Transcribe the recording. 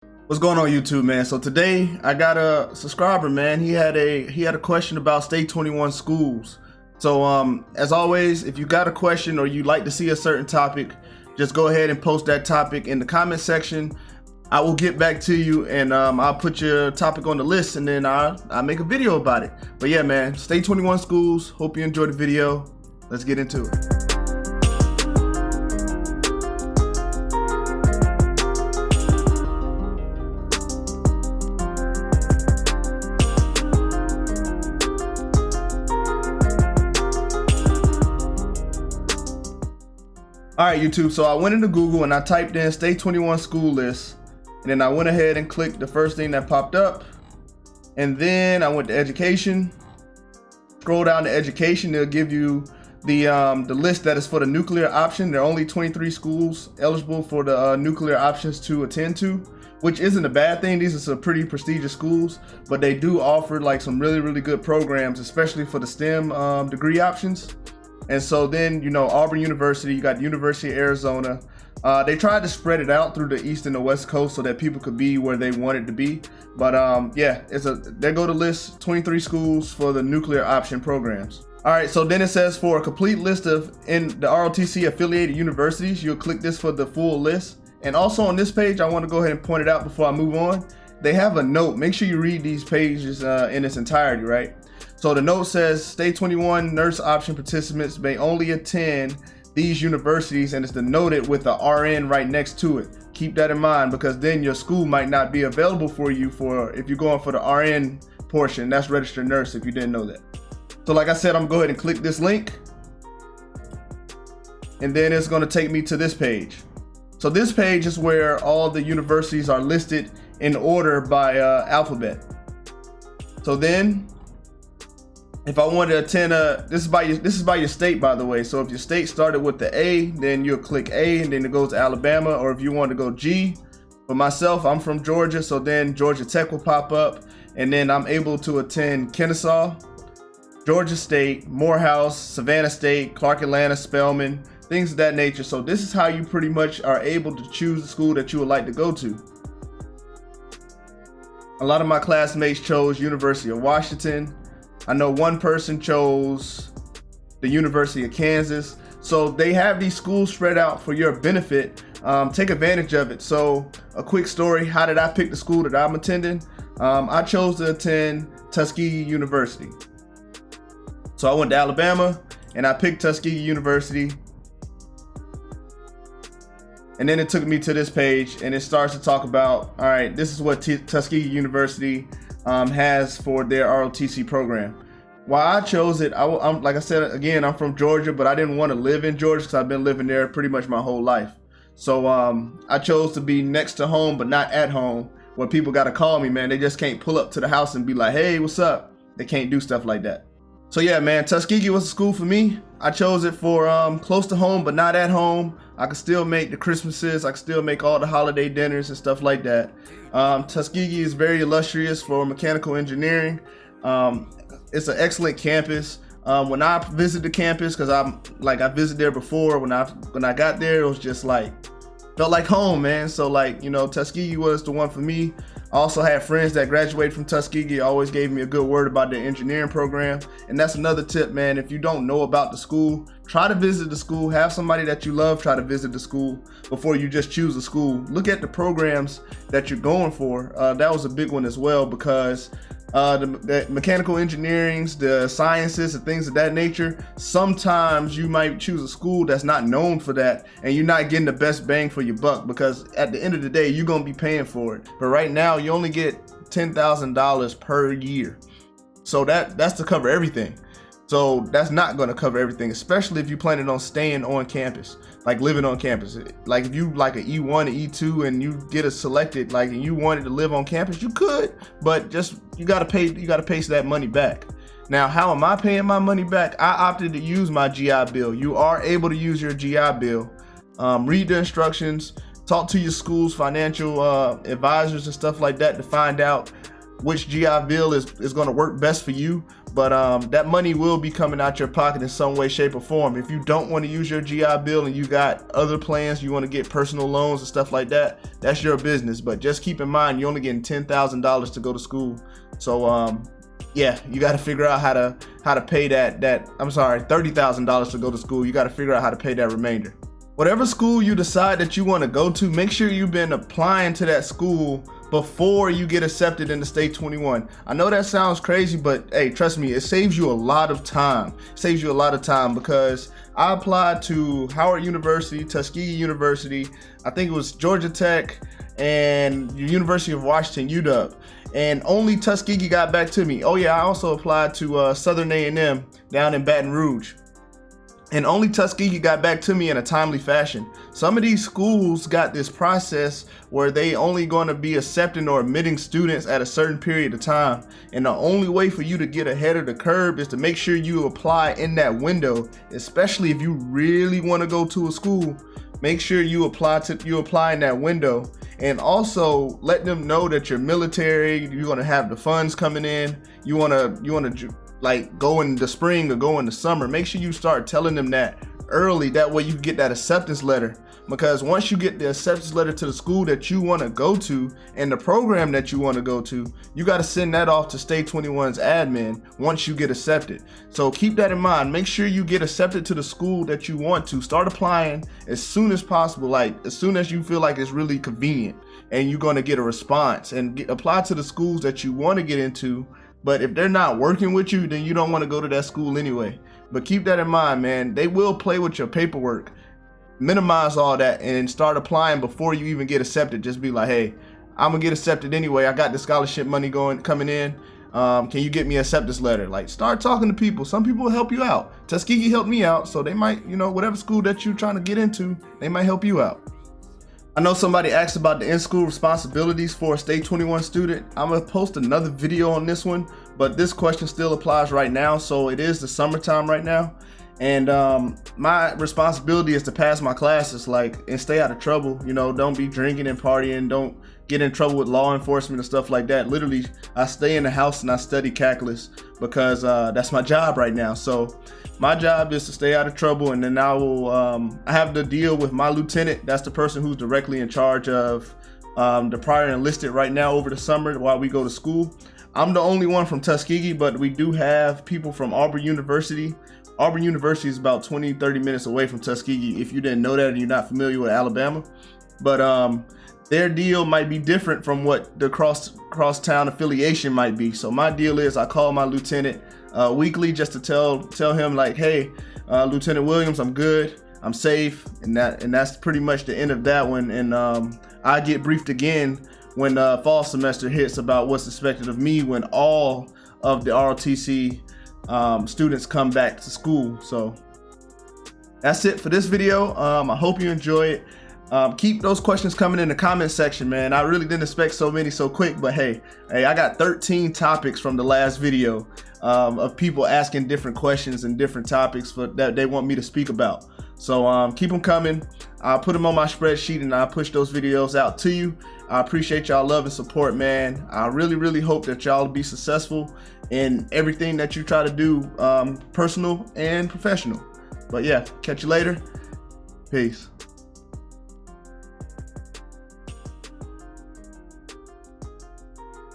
What's going on, YouTube, man? So today I got a subscriber, man. He had a question about STA-21 schools. So as always, if you got a question or you'd like to see a certain topic, just go ahead and post that topic in the comment section. I will get back to you, and I'll put your topic on the list, and then I'll make a video about it. But yeah, man, STA-21 schools. Hope you enjoyed the video. Let's get into it. All right, YouTube, so I went into Google and I typed in STA-21 school list, and then I went ahead and clicked the first thing that popped up, and then I went to education. Scroll down to education, they'll give you the list that is for the nuclear option. There are only 23 schools eligible for the nuclear options to attend to, which isn't a bad thing. These are some pretty prestigious schools, but they do offer like some really good programs, especially for the STEM degree options. And so then, you know, Auburn University, you got University of Arizona. They tried to spread it out through the East and the West Coast so that people could be where they wanted to be. But yeah, they go to list 23 schools for the nuclear option programs. All right, so then it says for a complete list of in the ROTC affiliated universities, you'll click this for the full list. And also on this page, I want to go ahead and point it out before I move on. They have a note. Make sure you read these pages in its entirety, right? So the note says STA-21 nurse option participants may only attend these universities, and it's denoted with the RN right next to it. Keep that in mind, because then your school might not be available for you if you're going for the RN portion. That's registered nurse, if you didn't know that. So like I said, I'm gonna go ahead and click this link, and then it's gonna take me to this page. So this page is where all the universities are listed in order by alphabet. So then, if I wanted to attend this is by your state, by the way. So if your state started with the A, then you'll click A, and then it goes to Alabama. Or if you want to go G, for myself, I'm from Georgia, so then Georgia Tech will pop up, and then I'm able to attend Kennesaw, Georgia State, Morehouse, Savannah State, Clark Atlanta, Spelman, things of that nature. So this is how you pretty much are able to choose the school that you would like to go to. A lot of my classmates chose University of Washington. I know one person chose the University of Kansas. So they have these schools spread out for your benefit. Take advantage of it. So a quick story, how did I pick the school that I'm attending? I chose to attend Tuskegee University. So I went to Alabama and I picked Tuskegee University. And then it took me to this page, and it starts to talk about, all right, this is what Tuskegee University has for their ROTC program. Why I chose it, I'm like I said again, I'm from Georgia, but I didn't want to live in Georgia because I've been living there pretty much my whole life. So I chose to be next to home, but not at home, where people got to call me, man. They just can't pull up to the house and be like, hey, what's up? They can't do stuff like that. So yeah, man, Tuskegee was a school for me. I chose it for close to home, but not at home. I could still make the Christmases. I could still make all the holiday dinners and stuff like that. Tuskegee is very illustrious for mechanical engineering. It's an excellent campus. When I visit the campus, because I visited there before, when I got there, it was just like, felt like home, man. So like, you know, Tuskegee was the one for me. I also had friends that graduated from Tuskegee, always gave me a good word about the engineering program. And that's another tip, man. If you don't know about the school, try to visit the school. Have somebody that you love try to visit the school before you just choose a school. Look at the programs that you're going for. That was a big one as well, because the mechanical engineerings, the sciences, and things of that nature, sometimes you might choose a school that's not known for that, and you're not getting the best bang for your buck, because at the end of the day, you're gonna be paying for it. But right now, you only get $10,000 per year. So that's to cover everything. So that's not going to cover everything, especially if you're planning on staying on campus, like living on campus. Like if you like an E1, an E2, and you get a selected, like, and you wanted to live on campus, you could, but just you got to pay that money back. Now, how am I paying my money back? I opted to use my GI Bill. You are able to use your GI Bill. Read the instructions, talk to your school's financial advisors and stuff like that to find out which GI Bill is going to work best for you. but that money will be coming out your pocket in some way, shape, or form. If you don't want to use your GI Bill and you got other plans, you want to get personal loans and stuff like that, that's your business. But just keep in mind, you're only getting $10,000 to go to school. So yeah, you got to figure out how to pay $30,000 to go to school. You got to figure out how to pay that remainder. Whatever school you decide that you want to go to, make sure you've been applying to that school before you get accepted into STA-21. I know that sounds crazy, but hey, trust me, it saves you a lot of time. It saves you a lot of time because I applied to Howard University, Tuskegee University, I think it was Georgia Tech, and the University of Washington, UW. And only Tuskegee got back to me. Oh yeah, I also applied to Southern A&M down in Baton Rouge. And only Tuskegee got back to me in a timely fashion. Some of these schools got this process where they only going to be accepting or admitting students at a certain period of time. And the only way for you to get ahead of the curve is to make sure you apply in that window, especially if you really want to go to a school. Make sure you apply in that window, and also let them know that you're military, you're going to have the funds coming in, you want to like go in the spring or go in the summer. Make sure you start telling them that early. That way you get that acceptance letter, because once you get the acceptance letter to the school that you want to go to and the program that you want to go to, you got to send that off to STA-21's admin once you get accepted. So keep that in mind. Make sure you get accepted to the school that you want to. Start applying as soon as possible, like as soon as you feel like it's really convenient and you're going to get a response, and apply to the schools that you want to get into. But if they're not working with you, then you don't want to go to that school anyway. But keep that in mind, man. They will play with your paperwork. Minimize all that and start applying before you even get accepted. Just be like, hey, I'm gonna get accepted anyway. I got the scholarship money coming in. Can you get me an acceptance letter? Like, start talking to people. Some people will help you out. Tuskegee helped me out, so they might, whatever school that you're trying to get into, they might help you out. I know somebody asked about the in-school responsibilities for a STA-21 student. I'm gonna post another video on this one, but this question still applies right now. So it is the summertime right now, and my responsibility is to pass my classes, and stay out of trouble. Don't be drinking and partying. Don't get in trouble with law enforcement and stuff like that. Literally, I stay in the house and I study calculus because that's my job right now. So my job is to stay out of trouble, and then I have to deal with my lieutenant. That's the person who's directly in charge of the prior enlisted right now over the summer while we go to school. I'm the only one from Tuskegee, but we do have people from Auburn University. Auburn University is about 20-30 minutes away from Tuskegee, if you didn't know that and you're not familiar with Alabama. But their deal might be different from what the cross-town affiliation might be. So my deal is I call my lieutenant weekly just to tell him, like, hey, Lieutenant Williams, I'm good, I'm safe, and that's pretty much the end of that one. And I get briefed again when fall semester hits about what's expected of me when all of the ROTC students come back to school. So that's it for this video. I hope you enjoy it. Keep those questions coming in the comment section, man. I really didn't expect so many so quick, but hey, I got 13 topics from the last video of people asking different questions and different topics that they want me to speak about. So keep them coming. I'll put them on my spreadsheet and I'll push those videos out to you. I appreciate y'all love and support, man. I really, really hope that y'all be successful in everything that you try to do, personal and professional. But yeah, catch you later. Peace.